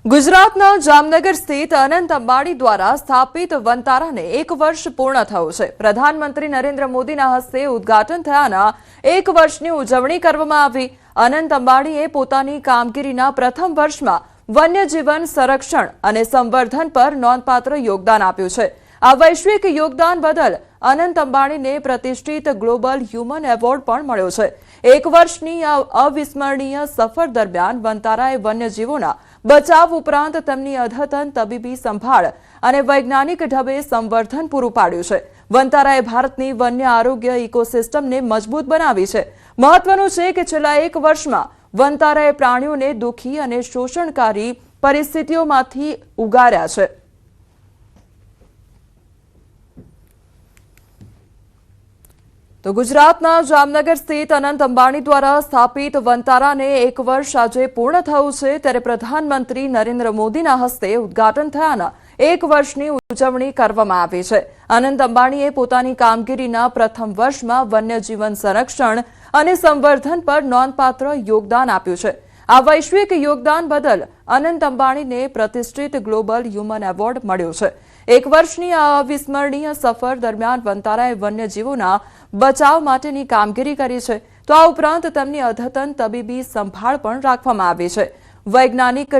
ગુજરાતના જામનગર સ્થિત અનંત અંબાણી દ્વારા સ્થાપિત વનતારાને 1 વર્ષ પૂર્ણ થયું છે। પ્રધાનમંત્રી નરેન્દ્ર મોદીના હસ્તે ઉદ્ઘાટન થયાના 1 વર્ષની ઉજવણી કરવામાં આવી। અનંત અંબાણીએ પોતાની કામગીરીના પ્રથમ વર્ષમાં વન્યજીવન સંરક્ષણ અને સંવર્ધન પર નોંધપાત્ર યોગદાન આપ્યું છે। આ વૈશ્વિક યોગદાન બદલ અનંત અંબાણીને પ્રતિષ્ઠિત ગ્લોબલ હ્યુમન એવોર્ડ પણ મળ્યો છે। 1 વર્ષની આ અવિસ્મરણીય સફર દરમિયાન વનતારાએ વન્યજીવોના બચાવ ઉપરાંત તેમની અદ્યતન તબીબી સંભાળ અને વૈજ્ઞાનિક ઢબે સંવર્ધન પૂરું પાડ્યું છે। વનતારાએ ભારતની વન્ય આરોગ્ય ઇકોસિસ્ટમને મજબૂત બનાવી છે। મહત્વનું છે કે છેલ્લા 1 વર્ષમાં વનતારાએ પ્રાણીઓને દુઃખી અને શોષણકારી પરિસ્થિતિઓમાંથી ઉગાર્યા છે। તો ગુજરાતના જામનગર સ્થિત અનંત અંબાણી દ્વારા સ્થાપિત વનતારાને 1 વર્ષ આજે પૂર્ણ થયું છે, ત્યારે પ્રધાનમંત્રી નરેન્દ્ર મોદીના હસ્તે ઉદ્ઘાટન થયાના 1 વર્ષની ઉજવણી કરવામાં આવી છે। અનંત અંબાણીએ પોતાની કામગીરીના પ્રથમ વર્ષમાં વન્યજીવન સંરક્ષણ અને સંવર્ધન પર નોંધપાત્ર યોગદાન આપ્યું છે। આ વૈશ્વિક યોગદાન બદલ અનંત અંબાણીને પ્રતિષ્ઠિત ગ્લોબલ હ્યુમન એવોર્ડ મળ્યો છે। 1 વર્ષની આ અવિસ્મરણીય સફર દરમિયાન વનતારાએ વન્યજીવોના બચાવ માટેની કામગીરી કરી છે, તો આ ઉપરાંત તેમની અદ્યતન તબીબી સંભાળ પણ રાખવામાં આવી છે। વૈજ્ઞાનિક